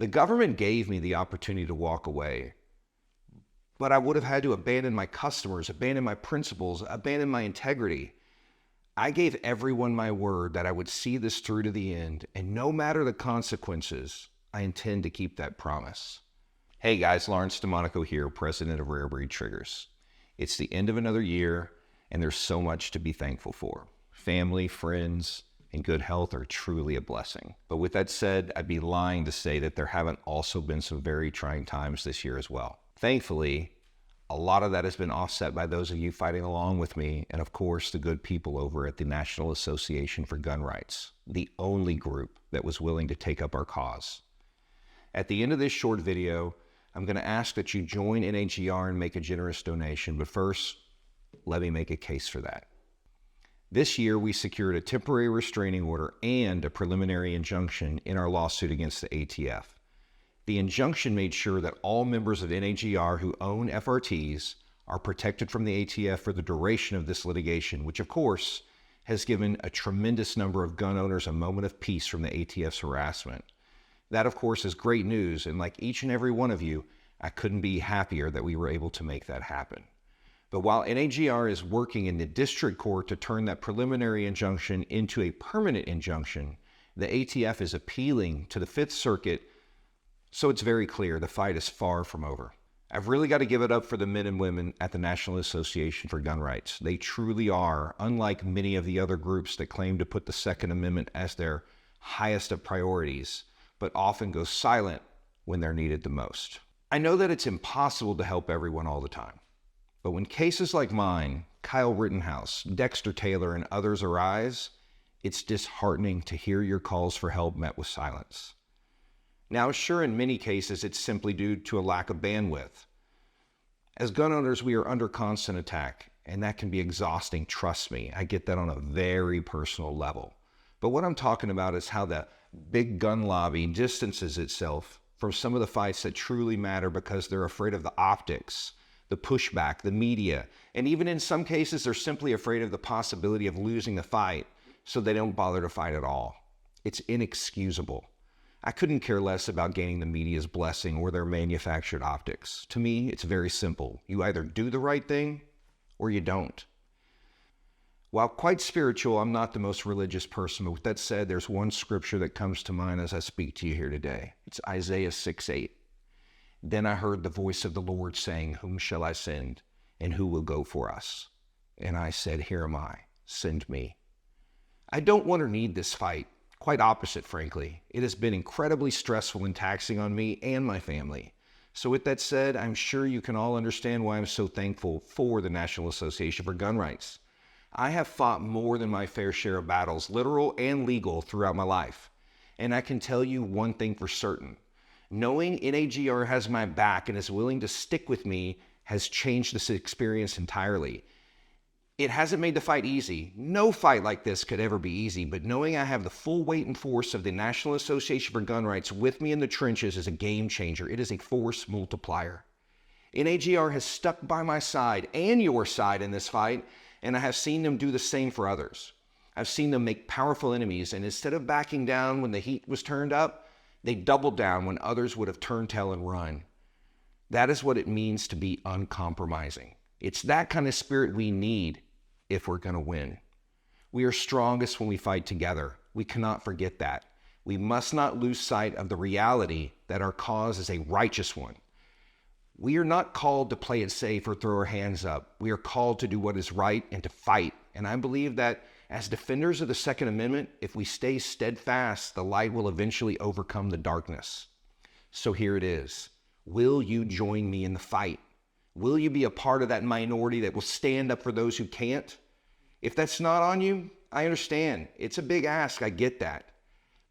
The government gave me the opportunity to walk away, but I would have had to abandon my customers, abandon my principles, abandon my integrity. I gave everyone my word that I would see this through to the end, and no matter the consequences, I intend to keep that promise. Hey guys, Lawrence DeMonico here, president of Rare Breed Triggers. It's the end of another year, and there's so much to be thankful for. Family, friends, and good health are truly a blessing. But with that said, I'd be lying to say that there haven't also been some very trying times this year as well. Thankfully, a lot of that has been offset by those of you fighting along with me, and of course, the good people over at the National Association for Gun Rights, the only group that was willing to take up our cause. At the end of this short video, I'm going to ask that you join NAGR and make a generous donation, but first, let me make a case for that. This year, we secured a temporary restraining order and a preliminary injunction in our lawsuit against the ATF. The injunction made sure that all members of NAGR who own FRTs are protected from the ATF for the duration of this litigation, which of course has given a tremendous number of gun owners a moment of peace from the ATF's harassment. That of course is great news, and like each and every one of you, I couldn't be happier that we were able to make that happen. But while NAGR is working in the district court to turn that preliminary injunction into a permanent injunction, the ATF is appealing to the Fifth Circuit, so it's very clear the fight is far from over. I've really got to give it up for the men and women at the National Association for Gun Rights. They truly are, unlike many of the other groups that claim to put the Second Amendment as their highest of priorities, but often go silent when they're needed the most. I know that it's impossible to help everyone all the time. But when cases like mine, Kyle Rittenhouse, Dexter Taylor, and others arise, it's disheartening to hear your calls for help met with silence. Now, sure, in many cases, it's simply due to a lack of bandwidth. As gun owners, we are under constant attack, and that can be exhausting, trust me. I get that on a very personal level. But what I'm talking about is how the big gun lobby distances itself from some of the fights that truly matter because they're afraid of the optics, the pushback, the media, and even in some cases, they're simply afraid of the possibility of losing the fight, so they don't bother to fight at all. It's inexcusable. I couldn't care less about gaining the media's blessing or their manufactured optics. To me, it's very simple. You either do the right thing or you don't. While quite spiritual, I'm not the most religious person, but with that said, there's one scripture that comes to mind as I speak to you here today. It's Isaiah 6:8. Then I heard the voice of the Lord saying, "Whom shall I send, and who will go for us?" And I said, "Here am I, send me." I don't want or need this fight. Quite opposite, frankly. It has been incredibly stressful and taxing on me and my family. So with that said, I'm sure you can all understand why I'm so thankful for the National Association for Gun Rights. I have fought more than my fair share of battles, literal and legal, throughout my life. And I can tell you one thing for certain. Knowing NAGR has my back and is willing to stick with me has changed this experience entirely. It hasn't made the fight easy. No fight like this could ever be easy, but knowing I have the full weight and force of the National Association for Gun Rights with me in the trenches is a game changer. It is a force multiplier. NAGR has stuck by my side and your side in this fight, and I have seen them do the same for others. I've seen them make powerful enemies, and instead of backing down when the heat was turned up, they doubled down when others would have turned tail and run. That is what it means to be uncompromising. It's that kind of spirit we need if we're going to win. We are strongest when we fight together. We cannot forget that. We must not lose sight of the reality that our cause is a righteous one. We are not called to play it safe or throw our hands up. We are called to do what is right and to fight. And I believe that as defenders of the Second Amendment, if we stay steadfast, the light will eventually overcome the darkness. So here it is. Will you join me in the fight? Will you be a part of that minority that will stand up for those who can't? If that's not on you, I understand. It's a big ask, I get that.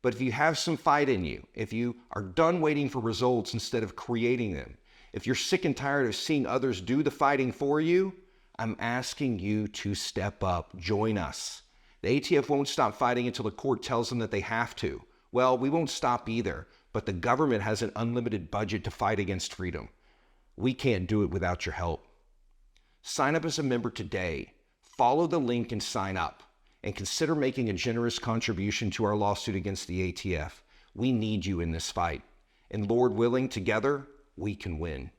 But if you have some fight in you, if you are done waiting for results instead of creating them, if you're sick and tired of seeing others do the fighting for you, I'm asking you to step up, join us. The ATF won't stop fighting until the court tells them that they have to. Well, we won't stop either, but the government has an unlimited budget to fight against freedom. We can't do it without your help. Sign up as a member today. Follow the link and sign up. And consider making a generous contribution to our lawsuit against the ATF. We need you in this fight. And Lord willing, together, we can win.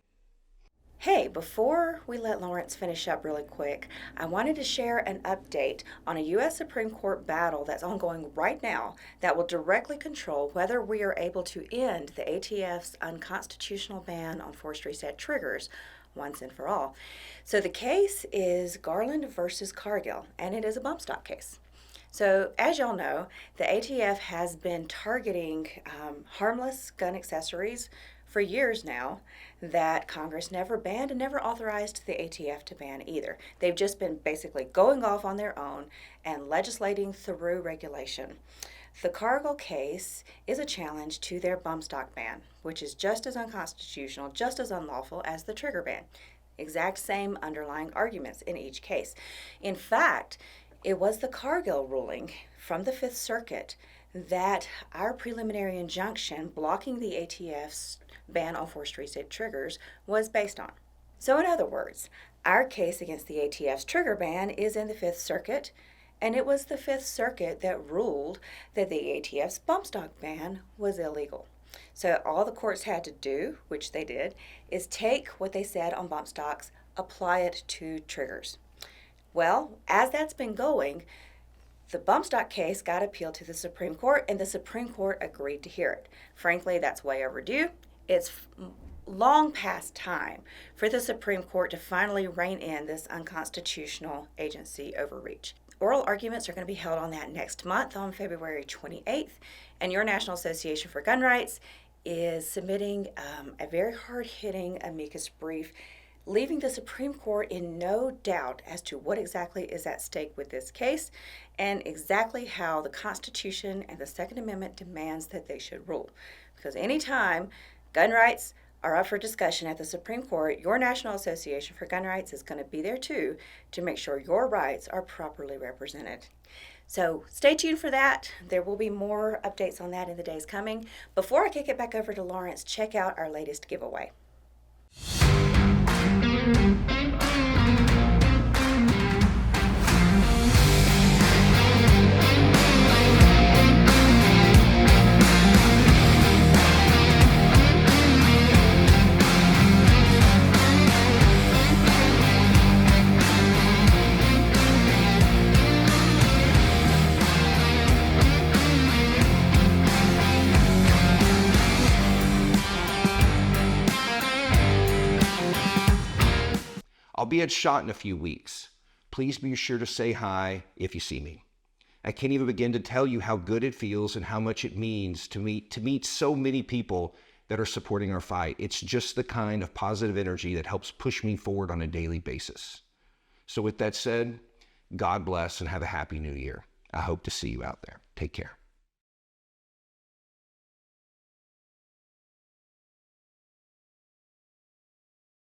Hey, before we let Lawrence finish up really quick, I wanted to share an update on a U.S. Supreme Court battle that's ongoing right now that will directly control whether we are able to end the ATF's unconstitutional ban on forced reset triggers once and for all. So the case is Garland versus Cargill, and it is a bump stock case. So, as y'all know, the ATF has been targeting harmless gun accessories for years now that Congress never banned and never authorized the ATF to ban either. They've just been basically going off on their own and legislating through regulation. The Cargill case is a challenge to their bump stock ban, which is just as unconstitutional, just as unlawful as the trigger ban. Exact same underlying arguments in each case. In fact, it was the Cargill ruling from the Fifth Circuit that our preliminary injunction blocking the ATF's ban on forced reset triggers was based on. So in other words, our case against the ATF's trigger ban is in the Fifth Circuit, and it was the Fifth Circuit that ruled that the ATF's bump stock ban was illegal. So all the courts had to do, which they did, is take what they said on bump stocks, apply it to triggers. Well, as that's been going, the bump stock case got appealed to the Supreme Court, and the Supreme Court agreed to hear it. Frankly, that's way overdue. It's long past time for the Supreme Court to finally rein in this unconstitutional agency overreach. Oral arguments are going to be held on that next month on February 28th, and your National Association for Gun Rights is submitting a very hard-hitting amicus brief, leaving the Supreme Court in no doubt as to what exactly is at stake with this case and exactly how the Constitution and the Second Amendment demands that they should rule. Because anytime gun rights are up for discussion at the Supreme Court, your National Association for Gun Rights is going to be there too to make sure your rights are properly represented. So stay tuned for that. There will be more updates on that in the days coming. Before I kick it back over to Lawrence, check out our latest giveaway. I'll be at SHOT in a few weeks. Please be sure to say hi if you see me. I can't even begin to tell you how good it feels and how much it means to meet so many people that are supporting our fight. It's just the kind of positive energy that helps push me forward on a daily basis. So with that said, God bless and have a happy new year. I hope to see you out there. Take care.